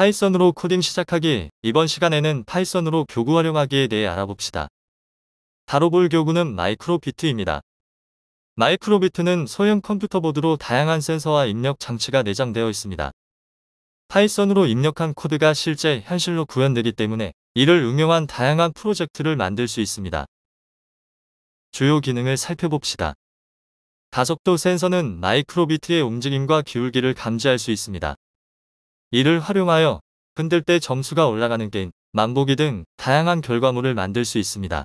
파이썬으로 코딩 시작하기. 이번 시간에는 파이썬으로 교구 활용하기에 대해 알아봅시다. 다뤄볼 교구는 마이크로비트입니다. 마이크로비트는 소형 컴퓨터 보드로 다양한 센서와 입력 장치가 내장되어 있습니다. 파이썬으로 입력한 코드가 실제 현실로 구현되기 때문에 이를 응용한 다양한 프로젝트를 만들 수 있습니다. 주요 기능을 살펴봅시다. 가속도 센서는 마이크로비트의 움직임과 기울기를 감지할 수 있습니다. 이를 활용하여 흔들 때 점수가 올라가는 게임, 만보기 등 다양한 결과물을 만들 수 있습니다.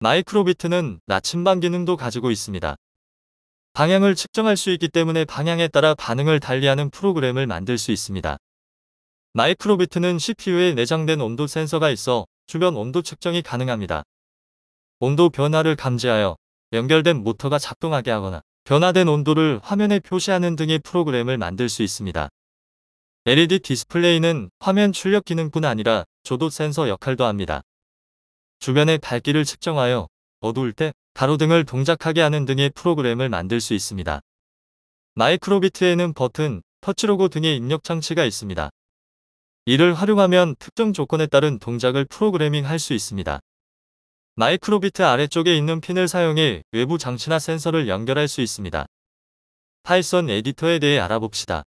마이크로비트는 나침반 기능도 가지고 있습니다. 방향을 측정할 수 있기 때문에 방향에 따라 반응을 달리하는 프로그램을 만들 수 있습니다. 마이크로비트는 CPU에 내장된 온도 센서가 있어 주변 온도 측정이 가능합니다. 온도 변화를 감지하여 연결된 모터가 작동하게 하거나 변화된 온도를 화면에 표시하는 등의 프로그램을 만들 수 있습니다. LED 디스플레이는 화면 출력 기능뿐 아니라 조도 센서 역할도 합니다. 주변의 밝기를 측정하여 어두울 때 가로등을 동작하게 하는 등의 프로그램을 만들 수 있습니다. 마이크로비트에는 버튼, 터치로고 등의 입력 장치가 있습니다. 이를 활용하면 특정 조건에 따른 동작을 프로그래밍 할 수 있습니다. 마이크로비트 아래쪽에 있는 핀을 사용해 외부 장치나 센서를 연결할 수 있습니다. 파이썬 에디터에 대해 알아봅시다.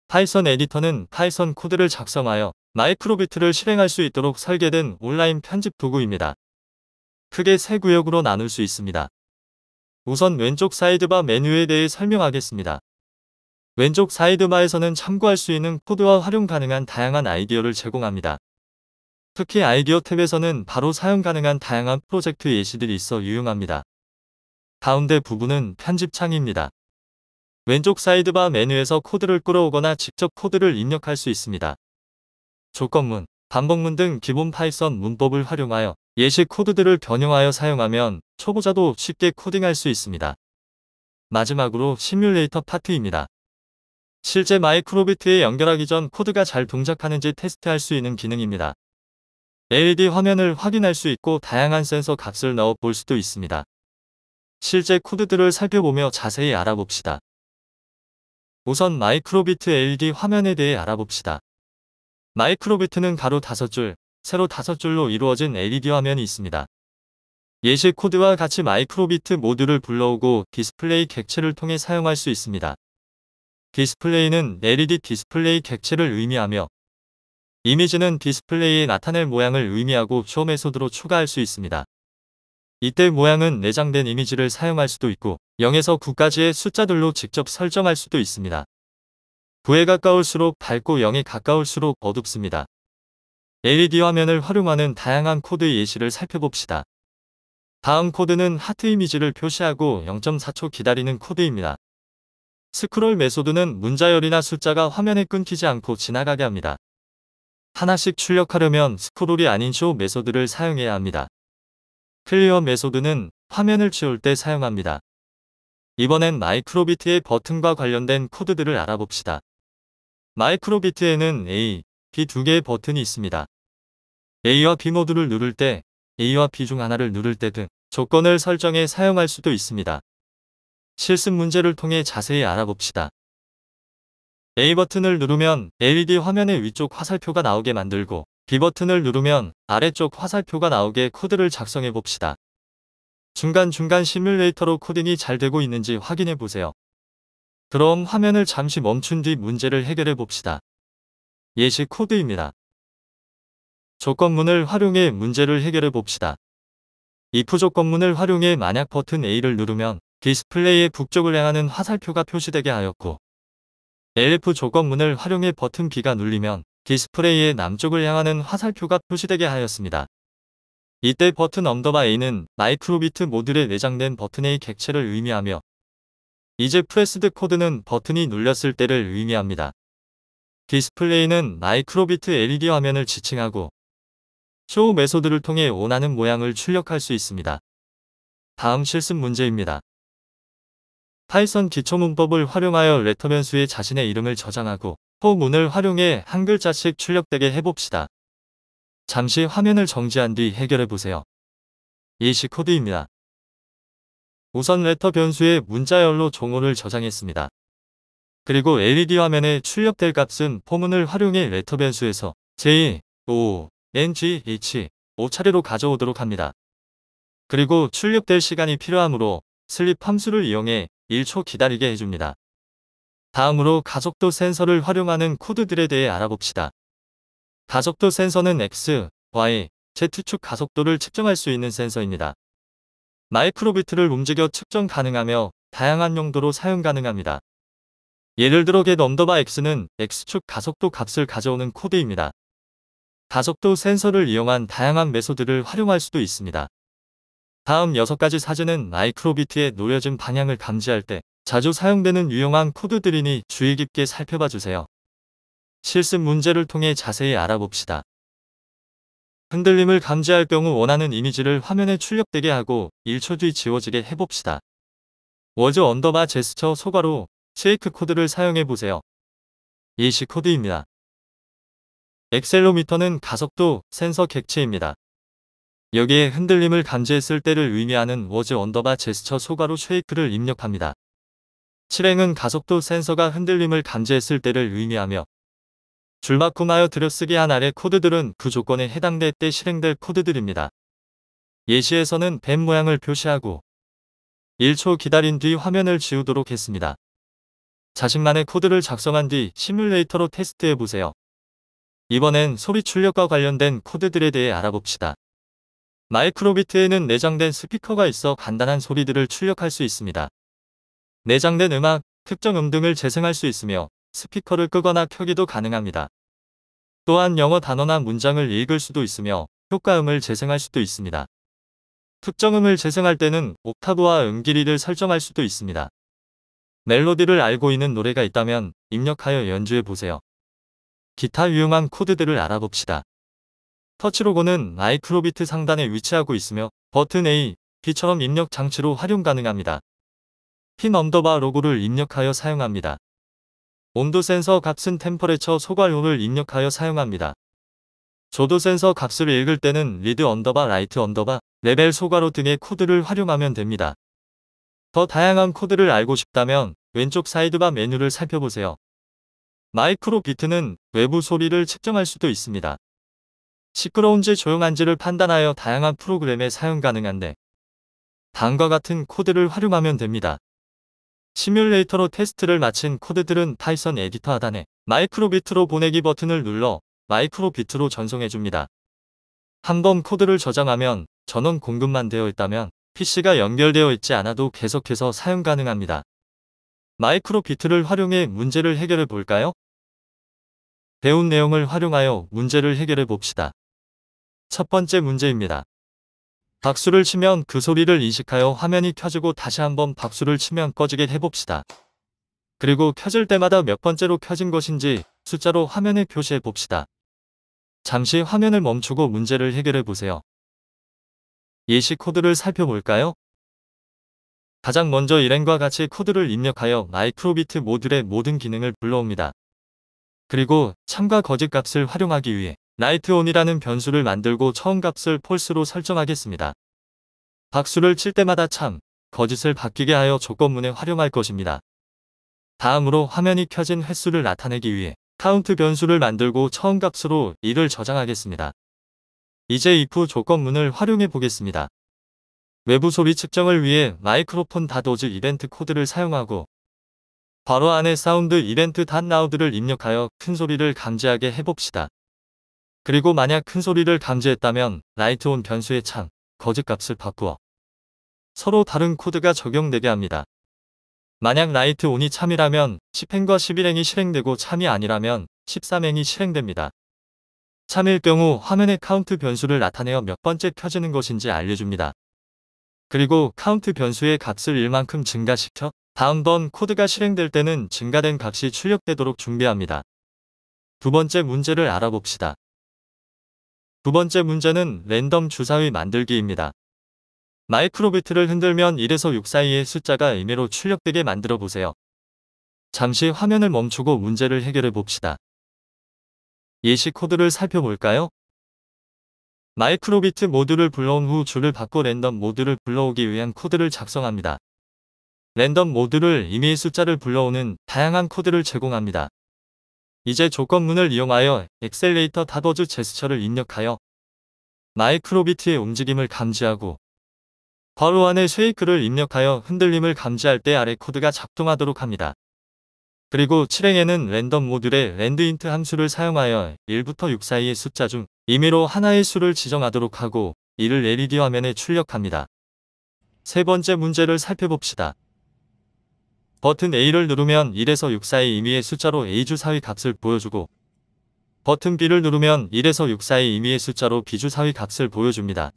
파이썬 에디터는 파이썬 코드를 작성하여 마이크로비트를 실행할 수 있도록 설계된 온라인 편집 도구입니다. 크게 세 구역으로 나눌 수 있습니다. 우선 왼쪽 사이드바 메뉴에 대해 설명하겠습니다. 왼쪽 사이드바에서는 참고할 수 있는 코드와 활용 가능한 다양한 아이디어를 제공합니다. 특히 아이디어 탭에서는 바로 사용 가능한 다양한 프로젝트 예시들이 있어 유용합니다. 가운데 부분은 편집창입니다. 왼쪽 사이드바 메뉴에서 코드를 끌어오거나 직접 코드를 입력할 수 있습니다. 조건문, 반복문 등 기본 파이썬 문법을 활용하여 예시 코드들을 변형하여 사용하면 초보자도 쉽게 코딩할 수 있습니다. 마지막으로 시뮬레이터 파트입니다. 실제 마이크로비트에 연결하기 전 코드가 잘 동작하는지 테스트할 수 있는 기능입니다. LED 화면을 확인할 수 있고 다양한 센서 값을 넣어 볼 수도 있습니다. 실제 코드들을 살펴보며 자세히 알아봅시다. 우선 마이크로비트 LED 화면에 대해 알아봅시다. 마이크로비트는 가로 5줄, 세로 5줄로 이루어진 LED 화면이 있습니다. 예시 코드와 같이 마이크로비트 모듈을 불러오고 디스플레이 객체를 통해 사용할 수 있습니다. 디스플레이는 LED 디스플레이 객체를 의미하며 이미지는 디스플레이에 나타낼 모양을 의미하고 쇼 메소드로 추가할 수 있습니다. 이때 모양은 내장된 이미지를 사용할 수도 있고 0에서 9까지의 숫자들로 직접 설정할 수도 있습니다. 9에 가까울수록 밝고 0에 가까울수록 어둡습니다. LED 화면을 활용하는 다양한 코드 예시를 살펴봅시다. 다음 코드는 하트 이미지를 표시하고 0.4초 기다리는 코드입니다. 스크롤 메소드는 문자열이나 숫자가 화면에 끊기지 않고 지나가게 합니다. 하나씩 출력하려면 스크롤이 아닌 쇼 메소드를 사용해야 합니다. 클리어 메소드는 화면을 치울 때 사용합니다. 이번엔 마이크로비트의 버튼과 관련된 코드들을 알아봅시다. 마이크로비트에는 A, B 두 개의 버튼이 있습니다. A와 B 모두를 누를 때, A와 B 중 하나를 누를 때 등 조건을 설정해 사용할 수도 있습니다. 실습 문제를 통해 자세히 알아봅시다. A 버튼을 누르면 LED 화면의 위쪽 화살표가 나오게 만들고 B 버튼을 누르면 아래쪽 화살표가 나오게 코드를 작성해 봅시다. 중간중간 시뮬레이터로 코딩이 잘 되고 있는지 확인해 보세요. 그럼 화면을 잠시 멈춘 뒤 문제를 해결해 봅시다. 예시 코드입니다. 조건문을 활용해 문제를 해결해 봅시다. if 조건문을 활용해 만약 버튼 A를 누르면 디스플레이의 북쪽을 향하는 화살표가 표시되게 하였고 elif 조건문을 활용해 버튼 B가 눌리면 디스플레이의 남쪽을 향하는 화살표가 표시되게 하였습니다. 이때 버튼 언더바 A는 마이크로비트 모듈에 내장된 버튼 A 객체를 의미하며 이제 프레스드 코드는 버튼이 눌렸을 때를 의미합니다. 디스플레이는 마이크로비트 LED 화면을 지칭하고 쇼 메소드를 통해 원하는 모양을 출력할 수 있습니다. 다음 실습 문제입니다. 파이썬 기초문법을 활용하여 레터 변수에 자신의 이름을 저장하고 포문을 활용해 한 글자씩 출력되게 해봅시다. 잠시 화면을 정지한 뒤 해결해보세요. 예시 코드입니다. 우선 레터 변수에 문자열로 종호를 저장했습니다. 그리고 LED 화면에 출력될 값은 포문을 활용해 레터 변수에서 J, O, N, G, H, 5차례로 가져오도록 합니다. 그리고 출력될 시간이 필요하므로 슬립 함수를 이용해 1초 기다리게 해줍니다. 다음으로 가속도 센서를 활용하는 코드들에 대해 알아봅시다. 가속도 센서는 X, Y, Z축 가속도를 측정할 수 있는 센서입니다. 마이크로비트를 움직여 측정 가능하며 다양한 용도로 사용 가능합니다. 예를 들어 get_x는 X축 가속도 값을 가져오는 코드입니다. 가속도 센서를 이용한 다양한 메소드를 활용할 수도 있습니다. 다음 6가지 사진은 마이크로비트의 놓여진 방향을 감지할 때 자주 사용되는 유용한 코드들이니 주의 깊게 살펴봐 주세요. 실습 문제를 통해 자세히 알아봅시다. 흔들림을 감지할 경우 원하는 이미지를 화면에 출력되게 하고 1초 뒤 지워지게 해봅시다. 워즈_ 제스처 소괄호 쉐이크 코드를 사용해 보세요. 예시 코드입니다. 엑셀로미터는 가속도 센서 객체입니다. 여기에 흔들림을 감지했을 때를 의미하는 워즈_ 제스처 소괄호 쉐이크를 입력합니다. 실행은 가속도 센서가 흔들림을 감지했을 때를 의미하며 줄바꿈하여 들여쓰기 한 아래 코드들은 그 조건에 해당될 때 실행될 코드들입니다. 예시에서는 뱀 모양을 표시하고 1초 기다린 뒤 화면을 지우도록 했습니다. 자신만의 코드를 작성한 뒤 시뮬레이터로 테스트해 보세요. 이번엔 소리 출력과 관련된 코드들에 대해 알아봅시다. 마이크로비트에는 내장된 스피커가 있어 간단한 소리들을 출력할 수 있습니다. 내장된 음악, 특정 등을 재생할 수 있으며 스피커를 끄거나 켜기도 가능합니다. 또한 영어 단어나 문장을 읽을 수도 있으며 효과음을 재생할 수도 있습니다. 특정 음을 재생할 때는 옥타브와 음 길이를 설정할 수도 있습니다. 멜로디를 알고 있는 노래가 있다면 입력하여 연주해 보세요. 기타 유용한 코드들을 알아봅시다. 터치 로고는 마이크로비트 상단에 위치하고 있으며 버튼 A, B처럼 입력 장치로 활용 가능합니다. 핀_ 로고를 입력하여 사용합니다. 온도 센서 값은 템퍼레처 소괄호를 입력하여 사용합니다. 조도 센서 값을 읽을 때는 read_write_ 레벨 소괄호 등의 코드를 활용하면 됩니다. 더 다양한 코드를 알고 싶다면 왼쪽 사이드바 메뉴를 살펴보세요. 마이크로비트는 외부 소리를 측정할 수도 있습니다. 시끄러운지 조용한지를 판단하여 다양한 프로그램에 사용 가능한데 다음과 같은 코드를 활용하면 됩니다. 시뮬레이터로 테스트를 마친 코드들은 파이썬 에디터 하단에 마이크로비트로 보내기 버튼을 눌러 마이크로비트로 전송해줍니다. 한번 코드를 저장하면 전원 공급만 되어 있다면 PC가 연결되어 있지 않아도 계속해서 사용 가능합니다. 마이크로비트를 활용해 문제를 해결해 볼까요? 배운 내용을 활용하여 문제를 해결해 봅시다. 첫 번째 문제입니다. 박수를 치면 그 소리를 인식하여 화면이 켜지고 다시 한번 박수를 치면 꺼지게 해봅시다. 그리고 켜질 때마다 몇 번째로 켜진 것인지 숫자로 화면에 표시해 봅시다. 잠시 화면을 멈추고 문제를 해결해 보세요. 예시 코드를 살펴볼까요? 가장 먼저 일행과 같이 코드를 입력하여 마이크로비트 모듈의 모든 기능을 불러옵니다. 그리고 참과 거짓 값을 활용하기 위해 라이트온이라는 변수를 만들고 처음 값을 폴스로 설정하겠습니다. 박수를 칠 때마다 참, 거짓을 바뀌게 하여 조건문에 활용할 것입니다. 다음으로 화면이 켜진 횟수를 나타내기 위해 카운트 변수를 만들고 처음 값으로 1을 저장하겠습니다. 이제 if 조건문을 활용해 보겠습니다. 외부 소리 측정을 위해 마이크로폰 닷오즈 이벤트 코드를 사용하고 괄호 안에 사운드 이벤트 닷라우드를 입력하여 큰 소리를 감지하게 해봅시다. 그리고 만약 큰 소리를 감지했다면 라이트온 변수의 참, 거짓 값을 바꾸어 서로 다른 코드가 적용되게 합니다. 만약 라이트온이 참이라면 10행과 11행이 실행되고 참이 아니라면 13행이 실행됩니다. 참일 경우 화면에 카운트 변수를 나타내어 몇 번째 켜지는 것인지 알려줍니다. 그리고 카운트 변수의 값을 1만큼 증가시켜 다음번 코드가 실행될 때는 증가된 값이 출력되도록 준비합니다. 두 번째 문제를 알아봅시다. 두 번째 문제는 랜덤 주사위 만들기입니다. 마이크로비트를 흔들면 1에서 6 사이의 숫자가 임의로 출력되게 만들어 보세요. 잠시 화면을 멈추고 문제를 해결해 봅시다. 예시 코드를 살펴볼까요? 마이크로비트 모듈을 불러온 후 줄을 받고 랜덤 모듈을 불러오기 위한 코드를 작성합니다. 랜덤 모드를 임의의 숫자를 불러오는 다양한 코드를 제공합니다. 이제 조건문을 이용하여 엑셀레이터 닷워즈 제스처를 입력하여 마이크로비트의 움직임을 감지하고 괄호 안에 쉐이크를 입력하여 흔들림을 감지할 때 아래 코드가 작동하도록 합니다. 그리고 7행에는 랜덤 모듈의 랜드인트 함수를 사용하여 1부터 6 사이의 숫자 중 임의로 하나의 수를 지정하도록 하고 이를 LED 화면에 출력합니다. 세 번째 문제를 살펴봅시다. 버튼 A를 누르면 1에서 6 사이 임의의 숫자로 A주사위 값을 보여주고 버튼 B를 누르면 1에서 6 사이 임의의 숫자로 B주사위 값을 보여줍니다.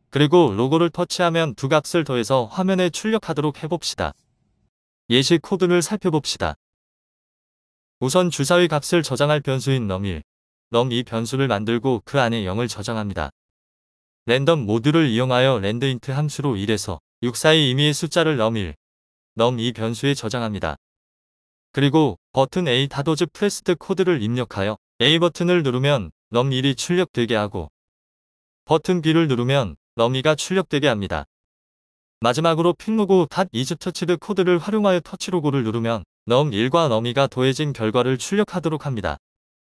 그리고 로고를 터치하면 두 값을 더해서 화면에 출력하도록 해봅시다. 예시 코드를 살펴봅시다. 우선 주사위 값을 저장할 변수인 num1, num2 변수를 만들고 그 안에 0을 저장합니다. 랜덤 모듈을 이용하여 랜드인트 함수로 1에서 6 사이 임의의 숫자를 num1, num2 변수에 저장합니다. 그리고 버튼 A 닷워즈 프레스드 코드를 입력하여 A 버튼을 누르면 num1이 출력되게 하고 버튼 B를 누르면 num2가 출력되게 합니다. 마지막으로 픽로고 .isTouched 코드를 활용하여 터치로고를 누르면 num1과 num2가 더해진 결과를 출력하도록 합니다.